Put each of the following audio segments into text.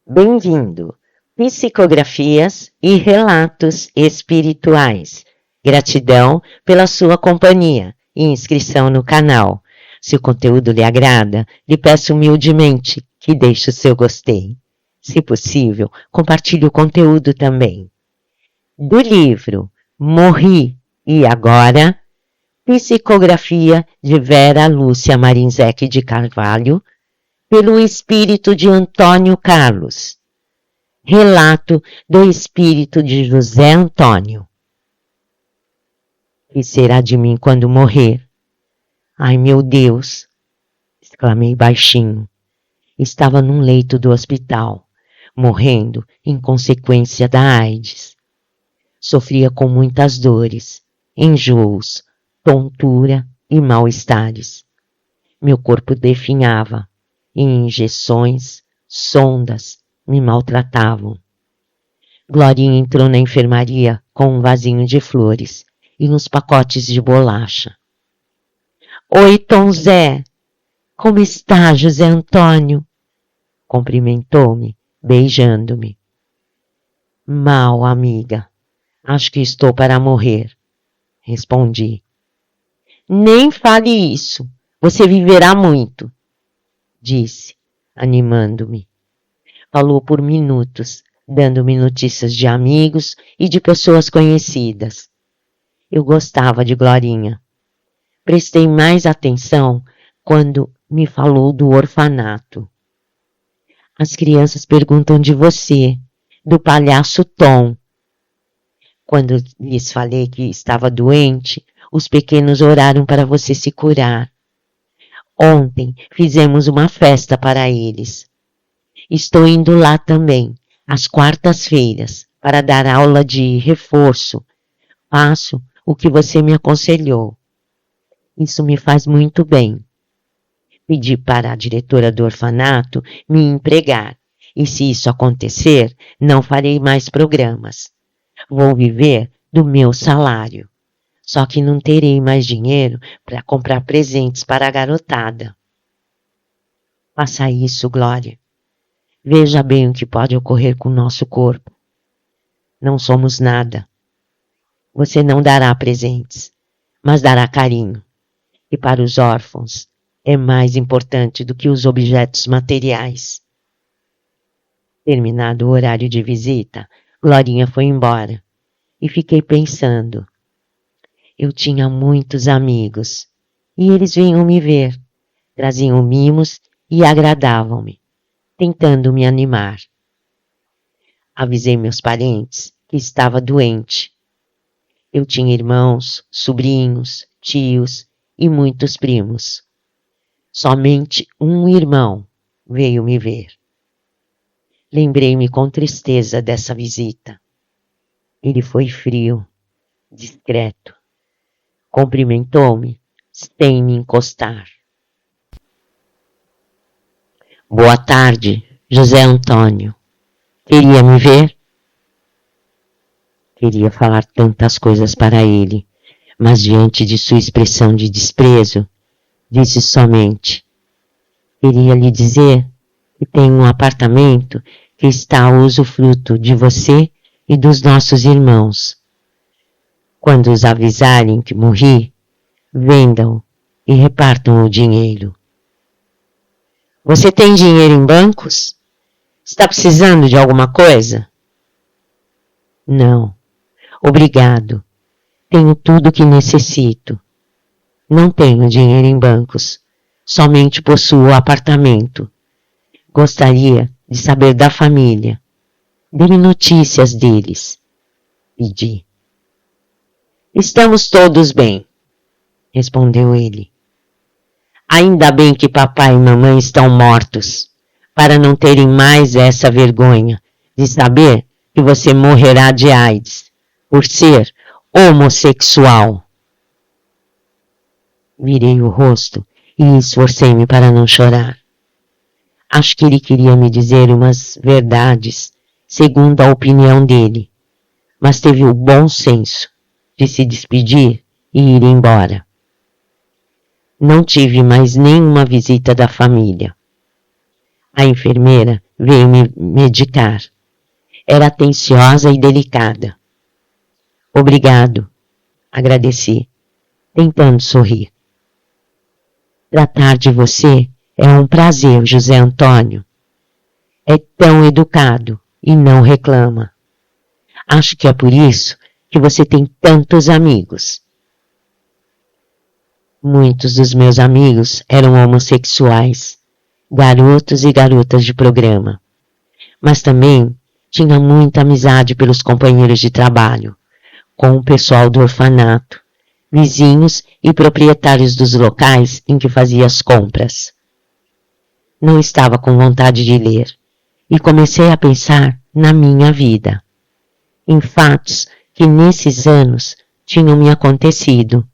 Bem-vindo! Psicografias e relatos espirituais. Gratidão pela sua companhia e inscrição no canal. Se o conteúdo lhe agrada, lhe peço humildemente que deixe o seu gostei. Se possível, compartilhe o conteúdo também. Do livro Morri e Agora, psicografia de Vera Lúcia Marinzec de Carvalho, pelo espírito de Antônio Carlos. Relato do espírito de José Antônio. Que será de mim quando morrer? Ai, meu Deus! Exclamei baixinho. Estava num leito do hospital, morrendo em consequência da AIDS. Sofria com muitas dores, enjoos, tontura e mal-estares. Meu corpo definhava. E injeções, sondas, me maltratavam. Glorinha entrou na enfermaria com um vasinho de flores e uns pacotes de bolacha. Oi, Tom Zé! Como está, José Antônio? Cumprimentou-me, beijando-me. Mal, amiga. Acho que estou para morrer, respondi. Nem fale isso. Você viverá muito, disse, animando-me. Falou por minutos, dando-me notícias de amigos e de pessoas conhecidas. Eu gostava de Glorinha. Prestei mais atenção quando me falou do orfanato. As crianças perguntam de você, do palhaço Tom. Quando lhes falei que estava doente, os pequenos oraram para você se curar. Ontem fizemos uma festa para eles. Estou indo lá também, às quartas-feiras, para dar aula de reforço. Faço o que você me aconselhou. Isso me faz muito bem. Pedi para a diretora do orfanato me empregar, e se isso acontecer, não farei mais programas. Vou viver do meu salário. Só que não terei mais dinheiro para comprar presentes para a garotada. Faça isso, Glória. Veja bem o que pode ocorrer com o nosso corpo. Não somos nada. Você não dará presentes, mas dará carinho. E para os órfãos é mais importante do que os objetos materiais. Terminado o horário de visita, Glorinha foi embora. E fiquei pensando. Eu tinha muitos amigos, e eles vinham me ver, traziam mimos e agradavam-me, tentando me animar. Avisei meus parentes que estava doente. Eu tinha irmãos, sobrinhos, tios e muitos primos. Somente um irmão veio me ver. Lembrei-me com tristeza dessa visita. Ele foi frio, discreto. Cumprimentou-me sem me encostar. Boa tarde, José Antônio. Queria me ver? Queria falar tantas coisas para ele, mas diante de sua expressão de desprezo, disse somente: queria lhe dizer que tenho um apartamento que está a usufruto de você e dos nossos irmãos. Quando os avisarem que morri, vendam e repartam o dinheiro. Você tem dinheiro em bancos? Está precisando de alguma coisa? Não. Obrigado. Tenho tudo o que necessito. Não tenho dinheiro em bancos. Somente possuo o apartamento. Gostaria de saber da família. Dê-me notícias deles. Pedi. Estamos todos bem, respondeu ele. Ainda bem que papai e mamãe estão mortos, para não terem mais essa vergonha de saber que você morrerá de AIDS, por ser homossexual. Virei o rosto e esforcei-me para não chorar. Acho que ele queria me dizer umas verdades, segundo a opinião dele, mas teve o bom senso de se despedir e ir embora. Não tive mais nenhuma visita da família. A enfermeira veio me medicar. Era atenciosa e delicada. Obrigado, agradeci, tentando sorrir. Tratar de você é um prazer, José Antônio. É tão educado e não reclama. Acho que é por isso que você tem tantos amigos. Muitos dos meus amigos eram homossexuais, garotos e garotas de programa. Mas também tinha muita amizade pelos companheiros de trabalho, com o pessoal do orfanato, vizinhos e proprietários dos locais em que fazia as compras. Não estava com vontade de ler e comecei a pensar na minha vida, em fatos que nesses anos tinham me acontecido.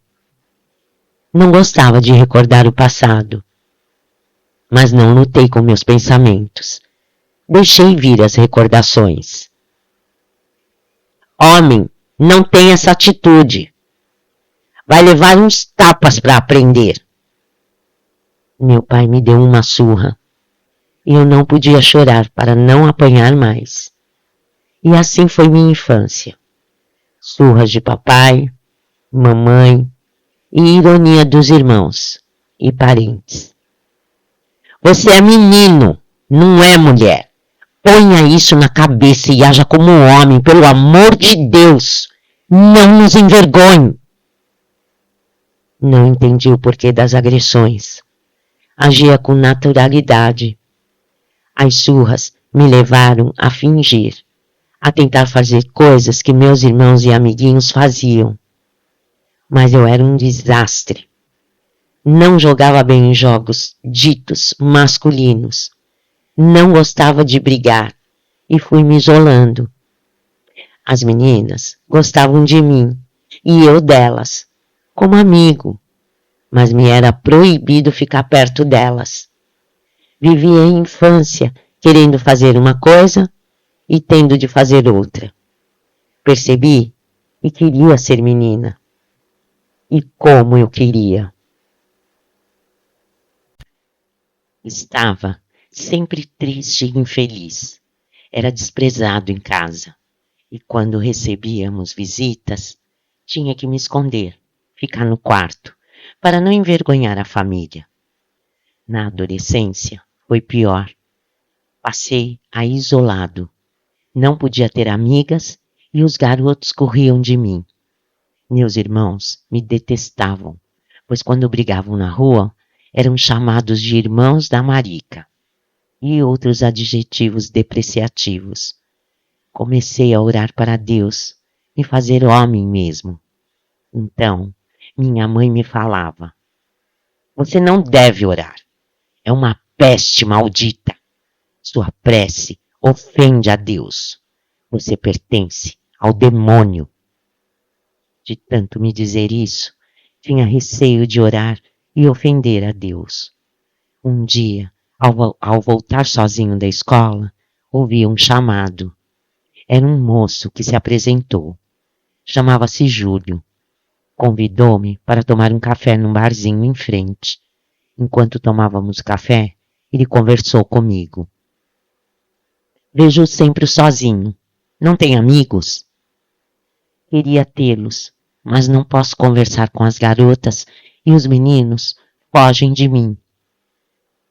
Não gostava de recordar o passado, mas não lutei com meus pensamentos. Deixei vir as recordações. Homem, não tem essa atitude. Vai levar uns tapas para aprender. Meu pai me deu uma surra e eu não podia chorar para não apanhar mais. E assim foi minha infância. Surras de papai, mamãe e ironia dos irmãos e parentes. Você é menino, não é mulher. Ponha isso na cabeça e haja como homem, pelo amor de Deus. Não nos envergonhe. Não entendi o porquê das agressões. Agia com naturalidade. As surras me levaram a fingir, a tentar fazer coisas que meus irmãos e amiguinhos faziam. Mas eu era um desastre. Não jogava bem em jogos ditos masculinos. Não gostava de brigar e fui me isolando. As meninas gostavam de mim e eu delas, como amigo, mas me era proibido ficar perto delas. Vivia a infância querendo fazer uma coisa e tendo de fazer outra. Percebi e queria ser menina. E como eu queria. Estava sempre triste e infeliz. Era desprezado em casa. E quando recebíamos visitas, tinha que me esconder, ficar no quarto, para não envergonhar a família. Na adolescência, foi pior. Passei a isolado. Não podia ter amigas e os garotos corriam de mim. Meus irmãos me detestavam, pois quando brigavam na rua, eram chamados de irmãos da marica e outros adjetivos depreciativos. Comecei a orar para Deus, me fazer homem mesmo. Então, minha mãe me falava: você não deve orar. É uma peste maldita. Sua prece ofende a Deus. Você pertence ao demônio. De tanto me dizer isso, tinha receio de orar e ofender a Deus. Um dia, ao voltar sozinho da escola, ouvi um chamado. Era um moço que se apresentou. Chamava-se Júlio. Convidou-me para tomar um café num barzinho em frente. Enquanto tomávamos café, ele conversou comigo. Vejo-o sempre sozinho. Não tem amigos? Queria tê-los, mas não posso conversar com as garotas e os meninos fogem de mim.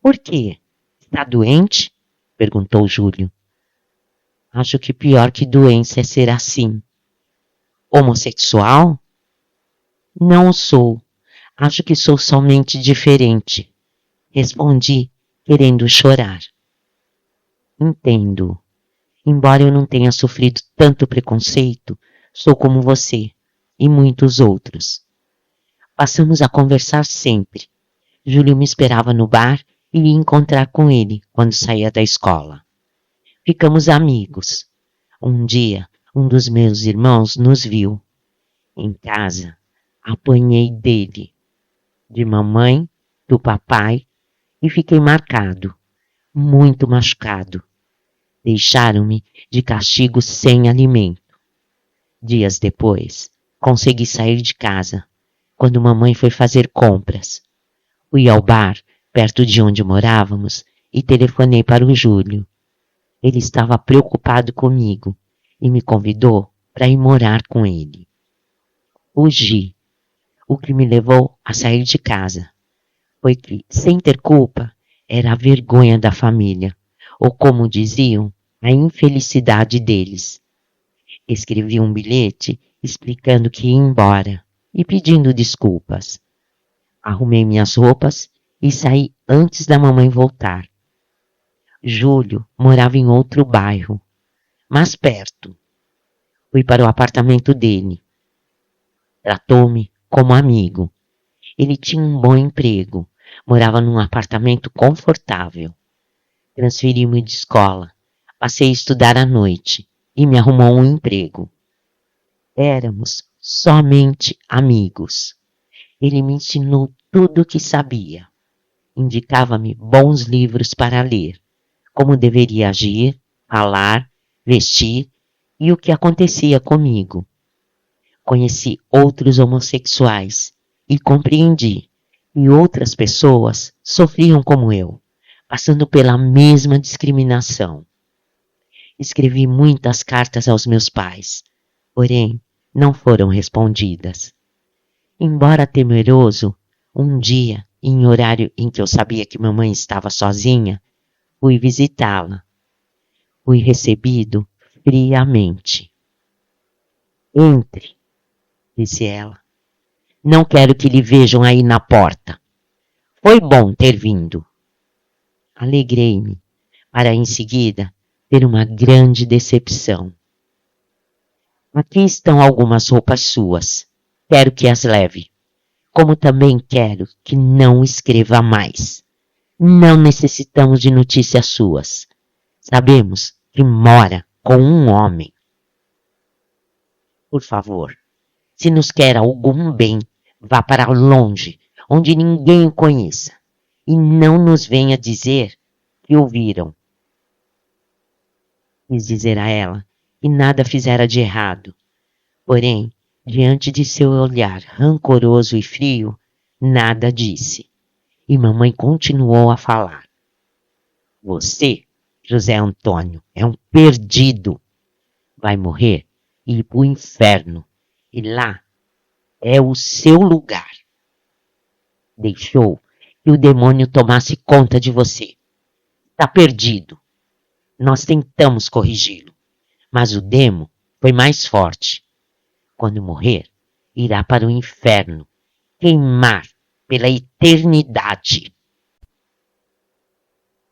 Por quê? Está doente? Perguntou Júlio. Acho que pior que doença é ser assim. Homossexual? Não sou. Acho que sou somente diferente. Respondi, querendo chorar. Entendo. Embora eu não tenha sofrido tanto preconceito, sou como você e muitos outros. Passamos a conversar sempre. Júlio me esperava no bar e ia encontrar com ele quando saía da escola. Ficamos amigos. Um dia, um dos meus irmãos nos viu. Em casa, apanhei dele, de mamãe, do papai, e fiquei marcado, muito machucado. Deixaram-me de castigo sem alimento. Dias depois, consegui sair de casa, quando mamãe foi fazer compras. Fui ao bar, perto de onde morávamos, e telefonei para o Júlio. Ele estava preocupado comigo e me convidou para ir morar com ele. Fugi, o que me levou a sair de casa. Foi que, sem ter culpa, era a vergonha da família, ou como diziam, a infelicidade deles. Escrevi um bilhete explicando que ia embora e pedindo desculpas. Arrumei minhas roupas e saí antes da mamãe voltar. Júlio morava em outro bairro, mas perto. Fui para o apartamento dele. Tratou-me como amigo. Ele tinha um bom emprego, morava num apartamento confortável. Transferi-me de escola, passei a estudar à noite e me arrumou um emprego. Éramos somente amigos. Ele me ensinou tudo o que sabia. Indicava-me bons livros para ler, como deveria agir, falar, vestir e o que acontecia comigo. Conheci outros homossexuais e compreendi que outras pessoas sofriam como eu, passando pela mesma discriminação. Escrevi muitas cartas aos meus pais, porém não foram respondidas. Embora temeroso, um dia, em horário em que eu sabia que mamãe estava sozinha, fui visitá-la. Fui recebido friamente. Entre, disse ela. Não quero que lhe vejam aí na porta. Foi bom ter vindo. Alegrei-me, para em seguida ter uma grande decepção. Aqui estão algumas roupas suas. Quero que as leve. Como também quero que não escreva mais. Não necessitamos de notícias suas. Sabemos que mora com um homem. Por favor, se nos quer algum bem, vá para longe, onde ninguém o conheça, e não nos venha dizer que ouviram. Quis dizer a ela que nada fizera de errado, porém, diante de seu olhar rancoroso e frio, nada disse. E mamãe continuou a falar. Você, José Antônio, é um perdido. Vai morrer e ir para o inferno. E lá é o seu lugar. Deixou que o demônio tomasse conta de você. Está perdido. Nós tentamos corrigi-lo, mas o demo foi mais forte. Quando morrer, irá para o inferno, queimar pela eternidade.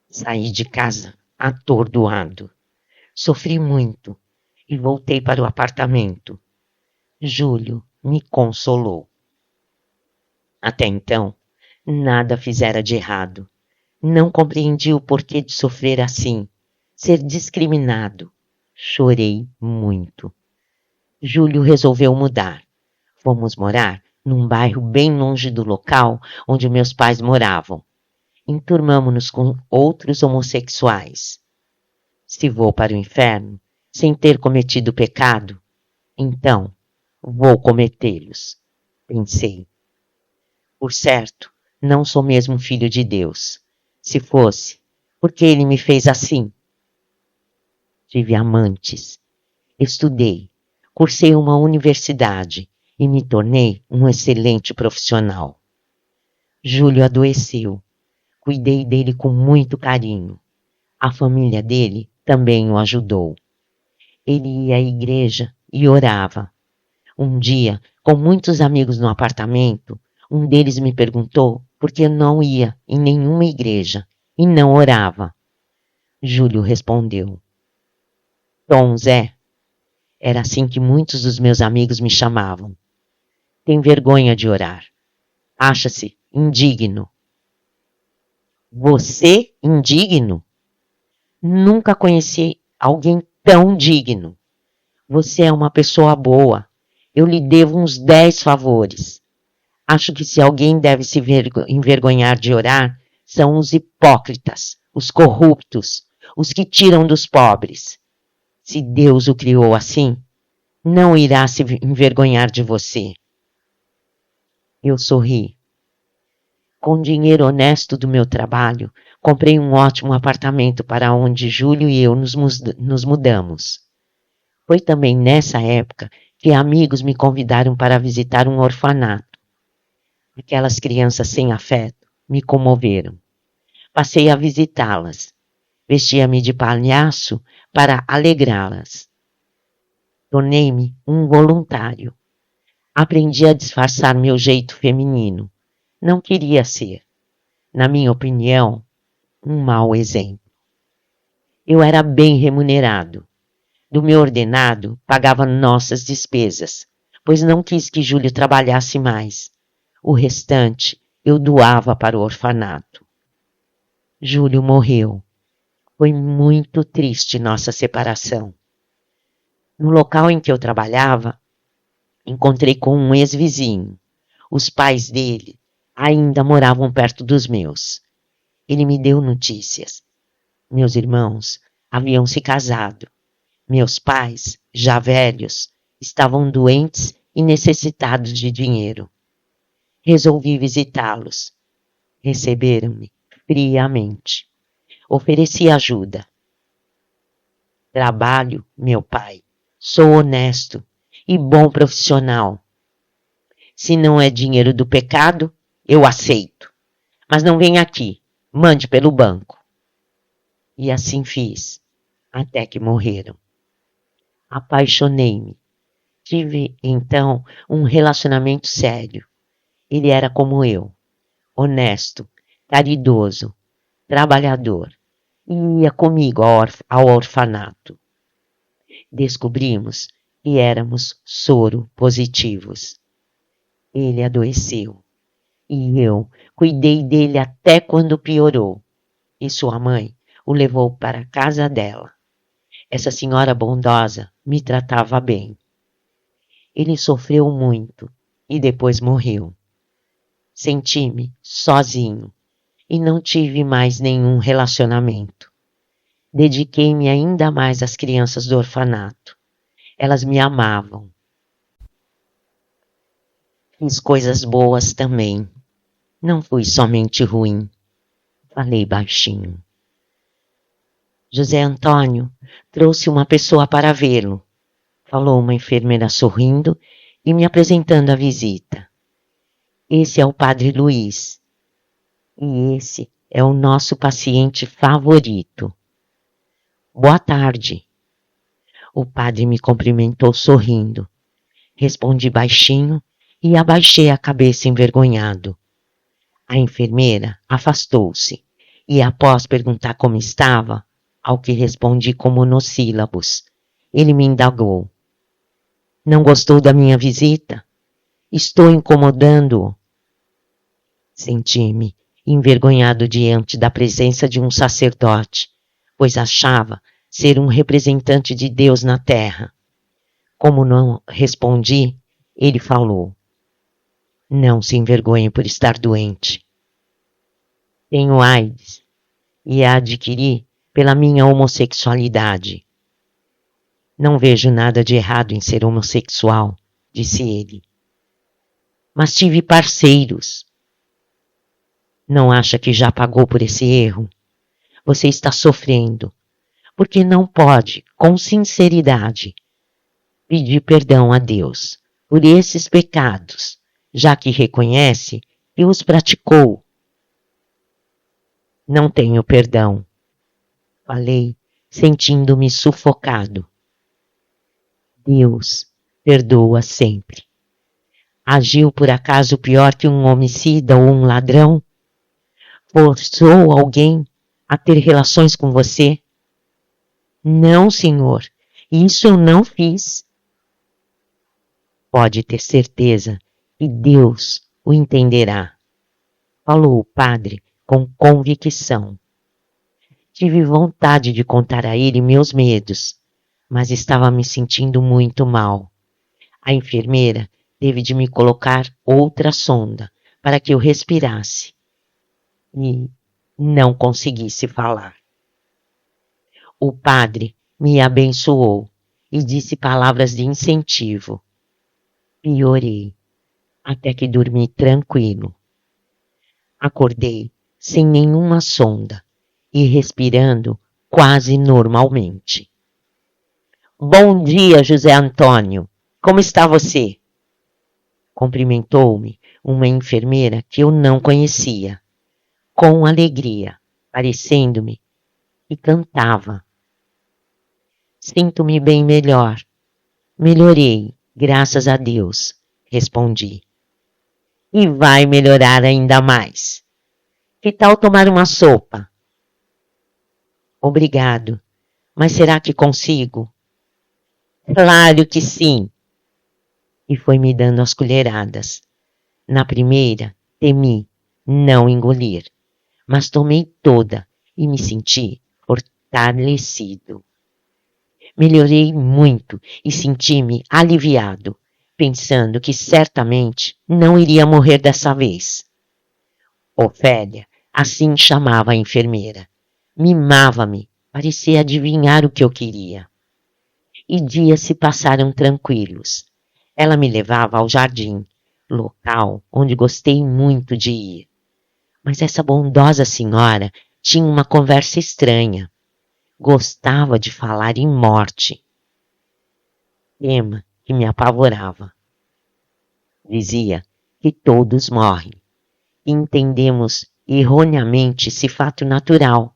Saí de casa atordoado. Sofri muito e voltei para o apartamento. Júlio me consolou. Até então, nada fizera de errado. Não compreendi o porquê de sofrer assim, ser discriminado. Chorei muito. Júlio resolveu mudar. Fomos morar num bairro bem longe do local onde meus pais moravam. Enturmamo-nos com outros homossexuais. Se vou para o inferno, sem ter cometido pecado, então vou cometê-los, pensei. Por certo, não sou mesmo filho de Deus. Se fosse, por que ele me fez assim? Tive amantes. Estudei, cursei uma universidade e me tornei um excelente profissional. Júlio adoeceu. Cuidei dele com muito carinho. A família dele também o ajudou. Ele ia à igreja e orava. Um dia, com muitos amigos no apartamento, um deles me perguntou por que eu não ia em nenhuma igreja e não orava. Júlio respondeu. Tom Zé. Era assim que muitos dos meus amigos me chamavam. Tem vergonha de orar. Acha-se indigno. Você indigno? Nunca conheci alguém tão digno. Você é uma pessoa boa. Eu lhe devo uns 10 favores. Acho que se alguém deve se envergonhar de orar, são os hipócritas, os corruptos, os que tiram dos pobres. Se Deus o criou assim, não irá se envergonhar de você. Eu sorri. Com dinheiro honesto do meu trabalho, comprei um ótimo apartamento para onde Júlio e eu nos mudamos. Foi também nessa época que amigos me convidaram para visitar um orfanato. Aquelas crianças sem afeto me comoveram. Passei a visitá-las. Vestia-me de palhaço para alegrá-las. Tornei-me um voluntário. Aprendi a disfarçar meu jeito feminino. Não queria ser, na minha opinião, um mau exemplo. Eu era bem remunerado. Do meu ordenado, pagava nossas despesas, pois não quis que Júlio trabalhasse mais. O restante eu doava para o orfanato. Júlio morreu. Foi muito triste nossa separação. No local em que eu trabalhava, encontrei com um ex-vizinho. Os pais dele ainda moravam perto dos meus. Ele me deu notícias. Meus irmãos haviam se casado. Meus pais, já velhos, estavam doentes e necessitados de dinheiro. Resolvi visitá-los. Receberam-me friamente. Ofereci ajuda. Trabalho, meu pai. Sou honesto e bom profissional. Se não é dinheiro do pecado, eu aceito. Mas não venha aqui, mande pelo banco. E assim fiz, até que morreram. Apaixonei-me. Tive, então, um relacionamento sério. Ele era como eu, honesto, caridoso, trabalhador, e ia comigo ao orfanato. Descobrimos que éramos soro positivos. Ele adoeceu, e eu cuidei dele até quando piorou, e sua mãe o levou para a casa dela. Essa senhora bondosa me tratava bem. Ele sofreu muito e depois morreu. Senti-me sozinho e não tive mais nenhum relacionamento. Dediquei-me ainda mais às crianças do orfanato. Elas me amavam. Fiz coisas boas também. Não fui somente ruim. Falei baixinho. José Antônio trouxe uma pessoa para vê-lo, falou uma enfermeira sorrindo e me apresentando a visita. Esse é o Padre Luiz. E esse é o nosso paciente favorito. Boa tarde. O padre me cumprimentou sorrindo. Respondi baixinho e abaixei a cabeça envergonhado. A enfermeira afastou-se e, após perguntar como estava, ao que respondi com monossílabos, ele me indagou. Não gostou da minha visita? Estou incomodando-o. Senti-me envergonhado diante da presença de um sacerdote, pois achava ser um representante de Deus na terra. Como não respondi, ele falou. Não se envergonhe por estar doente. Tenho AIDS e a adquiri pela minha homossexualidade. Não vejo nada de errado em ser homossexual, disse ele. Mas tive parceiros. Não acha que já pagou por esse erro? Você está sofrendo, porque não pode, com sinceridade, pedir perdão a Deus por esses pecados, já que reconhece que os praticou. Não tenho perdão, falei, sentindo-me sufocado. Deus perdoa sempre. Agiu por acaso pior que um homicida ou um ladrão? Forçou alguém a ter relações com você? Não, senhor, isso eu não fiz. Pode ter certeza que Deus o entenderá, falou o padre com convicção. Tive vontade de contar a ele meus medos, mas estava me sentindo muito mal. A enfermeira teve de me colocar outra sonda para que eu respirasse e não conseguisse falar. O padre me abençoou e disse palavras de incentivo. Piorei, até que dormi tranquilo. Acordei sem nenhuma sonda e respirando quase normalmente. Bom dia, José Antônio. Como está você? Cumprimentou-me uma enfermeira que eu não conhecia, com alegria, parecendo-me que cantava. Sinto-me bem melhor. Melhorei, graças a Deus, respondi. E vai melhorar ainda mais. Que tal tomar uma sopa? Obrigado, mas será que consigo? Claro que sim. E foi me dando as colheradas. Na primeira, temi não engolir, mas tomei toda e me senti fortalecido. Melhorei muito e senti-me aliviado, pensando que certamente não iria morrer dessa vez. Ofélia, assim chamava a enfermeira, mimava-me, parecia adivinhar o que eu queria. E dias se passaram tranquilos. Ela me levava ao jardim, local onde gostei muito de ir. Mas essa bondosa senhora tinha uma conversa estranha. Gostava de falar em morte. Tema que me apavorava. Dizia que todos morrem. E entendemos erroneamente esse fato natural.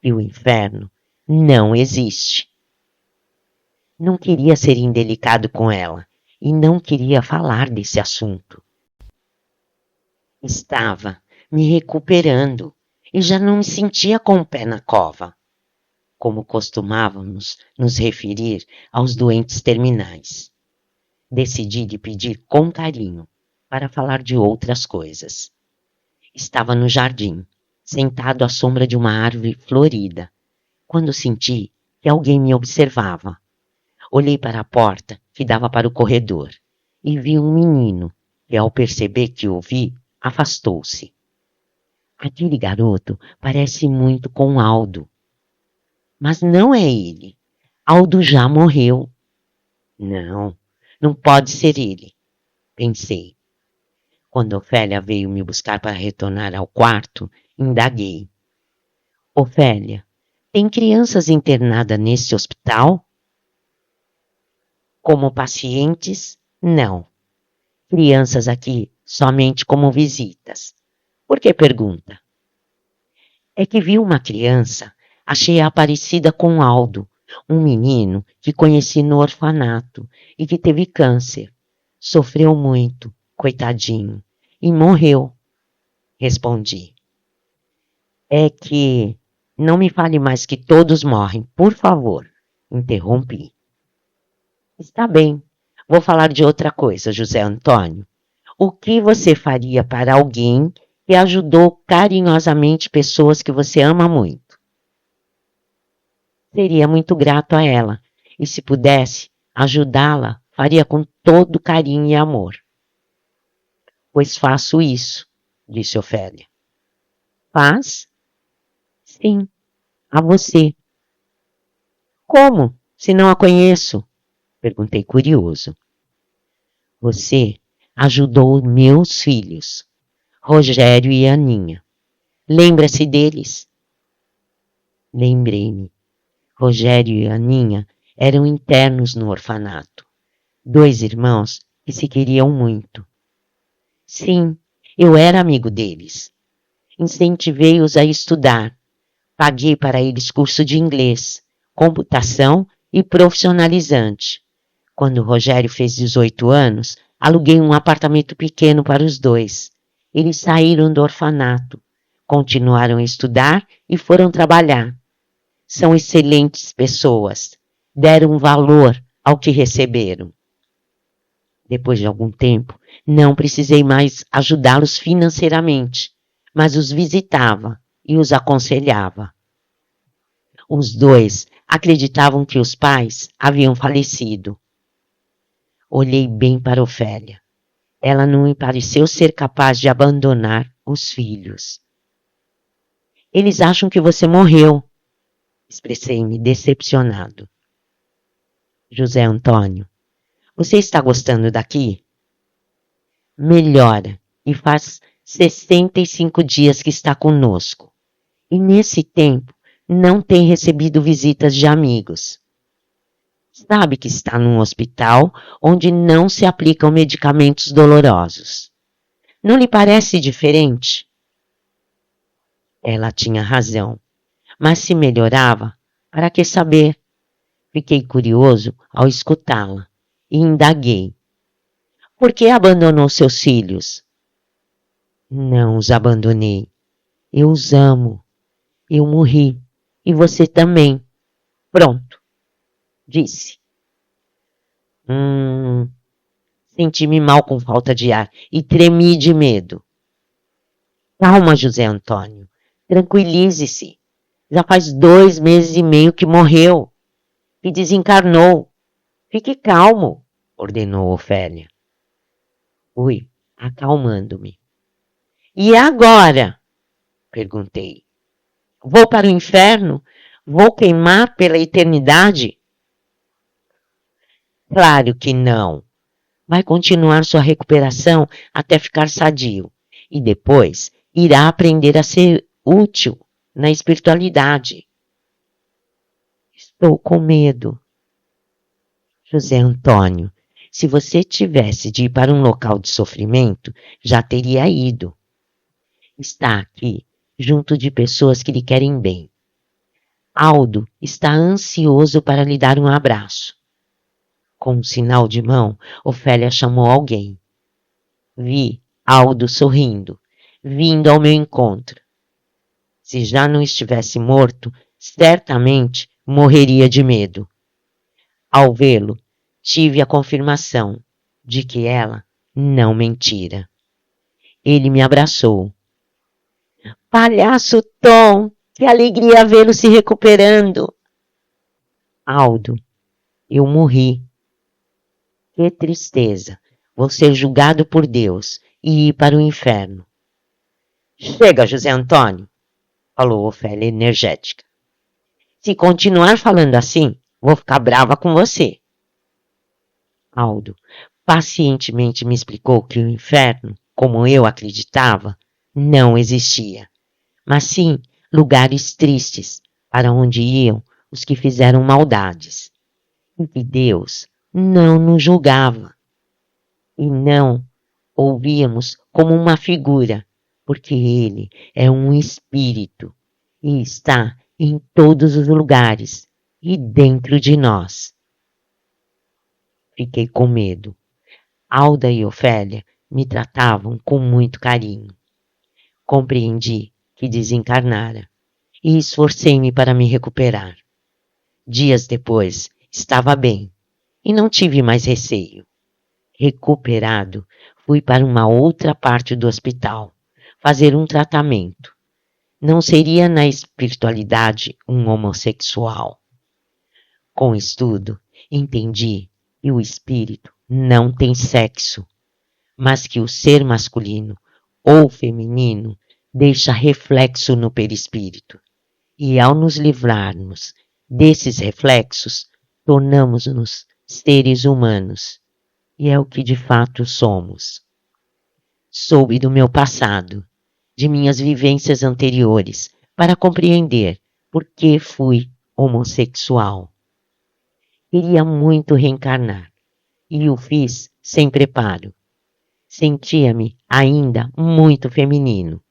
E o inferno não existe. Não queria ser indelicado com ela e não queria falar desse assunto. Estava me recuperando e já não me sentia com o pé na cova, como costumávamos nos referir aos doentes terminais. Decidi lhe pedir com carinho para falar de outras coisas. Estava no jardim, sentado à sombra de uma árvore florida, quando senti que alguém me observava. Olhei para a porta que dava para o corredor e vi um menino que, ao perceber que o vi, afastou-se. Aquele garoto parece muito com Aldo. Mas não é ele. Aldo já morreu. Não, não pode ser ele, pensei. Quando Ofélia veio me buscar para retornar ao quarto, indaguei. Ofélia, tem crianças internadas nesse hospital? Como pacientes, não. Crianças aqui somente como visitas. Por que pergunta? É que vi uma criança, achei-a parecida com Aldo, um menino que conheci no orfanato e que teve câncer. Sofreu muito, coitadinho, e morreu. Respondi. É que não me fale mais que todos morrem, por favor, interrompi. Está bem, vou falar de outra coisa, José Antônio. O que você faria para alguém que ajudou carinhosamente pessoas que você ama muito? Seria muito grato a ela, e se pudesse ajudá-la, faria com todo carinho e amor. Pois faço isso, disse Ofélia. Faz? Sim, a você. Como, se não a conheço? Perguntei curioso. Você ajudou meus filhos, Rogério e Aninha. Lembra-se deles? Lembrei-me. Rogério e Aninha eram internos no orfanato. 2 irmãos que se queriam muito. Sim, eu era amigo deles. Incentivei-os a estudar. Paguei para eles curso de inglês, computação e profissionalizante. Quando Rogério fez 18 anos, aluguei um apartamento pequeno para os 2. Eles saíram do orfanato, continuaram a estudar e foram trabalhar. São excelentes pessoas, deram valor ao que receberam. Depois de algum tempo, não precisei mais ajudá-los financeiramente, mas os visitava e os aconselhava. Os 2 acreditavam que os pais haviam falecido. Olhei bem para Ofélia. Ela não me pareceu ser capaz de abandonar os filhos. Eles acham que você morreu, expressei-me decepcionado. José Antônio, você está gostando daqui? Melhora e faz 65 dias que está conosco. E nesse tempo não tem recebido visitas de amigos. Sabe que está num hospital onde não se aplicam medicamentos dolorosos. Não lhe parece diferente? Ela tinha razão, mas se melhorava, para que saber? Fiquei curioso ao escutá-la e indaguei. Por que abandonou seus filhos? Não os abandonei. Eu os amo. Eu morri. E você também. Pronto. Disse. Senti-me mal com falta de ar e tremi de medo. Calma, José Antônio. Tranquilize-se. Já faz 2 meses e meio que morreu. E desencarnou. Fique calmo, ordenou Ofélia. Fui acalmando-me. E agora? Perguntei. Vou para o inferno? Vou queimar pela eternidade? Claro que não. Vai continuar sua recuperação até ficar sadio. E depois irá aprender a ser útil na espiritualidade. Estou com medo. José Antônio, se você tivesse de ir para um local de sofrimento, já teria ido. Está aqui, junto de pessoas que lhe querem bem. Aldo está ansioso para lhe dar um abraço. Com um sinal de mão, Ofélia chamou alguém. Vi Aldo sorrindo, vindo ao meu encontro. Se já não estivesse morto, certamente morreria de medo. Ao vê-lo, tive a confirmação de que ela não mentira. Ele me abraçou. Palhaço Tom, que alegria vê-lo se recuperando. Aldo, eu morri. Que tristeza, vou ser julgado por Deus e ir para o inferno. Chega, José Antônio, falou Ofélia energética. Se continuar falando assim, vou ficar brava com você. Aldo pacientemente me explicou que o inferno, como eu acreditava, não existia, mas sim lugares tristes para onde iam os que fizeram maldades. E que Deus não nos julgava. E não ouvíamos como uma figura, porque Ele é um espírito e está em todos os lugares e dentro de nós. Fiquei com medo. Alda e Ofélia me tratavam com muito carinho. Compreendi que desencarnara e esforcei-me para me recuperar. Dias depois, estava bem e não tive mais receio. Recuperado, fui para uma outra parte do hospital, fazer um tratamento. Não seria na espiritualidade um homossexual. Com o estudo, entendi que o espírito não tem sexo, mas que o ser masculino ou feminino deixa reflexo no perispírito. E ao nos livrarmos desses reflexos, tornamos-nos seres humanos. E é o que de fato somos. Soube do meu passado, de minhas vivências anteriores, para compreender por que fui homossexual. Queria muito reencarnar, e o fiz sem preparo. Sentia-me ainda muito feminino,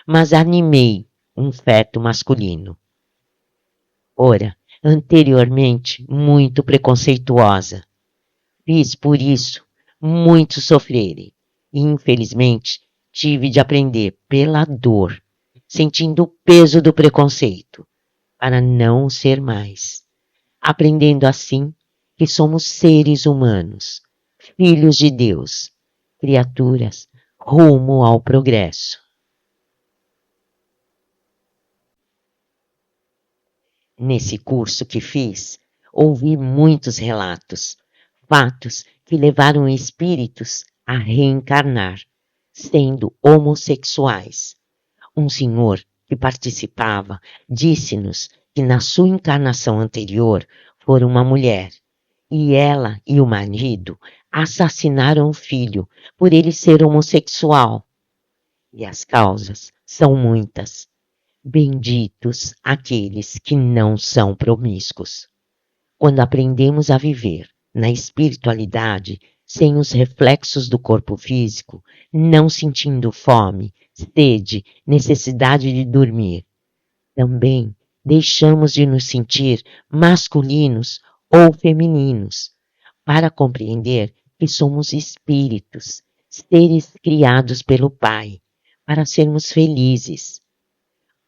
mas animei um feto masculino. Ora, anteriormente muito preconceituosa. Fiz por isso muitos sofrerem, e infelizmente tive de aprender pela dor, sentindo o peso do preconceito, para não ser mais. Aprendendo assim que somos seres humanos, filhos de Deus, criaturas rumo ao progresso. Nesse curso que fiz, ouvi muitos relatos, fatos que levaram espíritos a reencarnar, sendo homossexuais. Um senhor que participava disse-nos que na sua encarnação anterior fora uma mulher, e ela e o marido assassinaram o filho por ele ser homossexual. E as causas são muitas. Benditos aqueles que não são promíscuos. Quando aprendemos a viver na espiritualidade, sem os reflexos do corpo físico, não sentindo fome, sede, necessidade de dormir, também deixamos de nos sentir masculinos ou femininos, para compreender que somos espíritos, seres criados pelo Pai, para sermos felizes.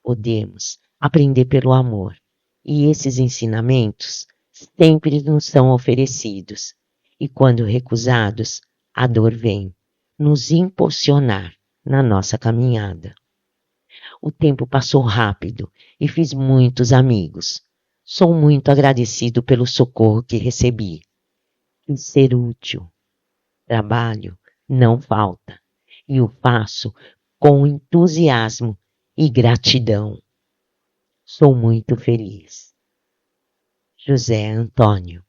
Podemos aprender pelo amor, e esses ensinamentos sempre nos são oferecidos, e quando recusados, a dor vem nos impulsionar na nossa caminhada. O tempo passou rápido e fiz muitos amigos. Sou muito agradecido pelo socorro que recebi. Quis ser útil. Trabalho não falta, e o faço com entusiasmo e gratidão. Sou muito feliz. José Antônio.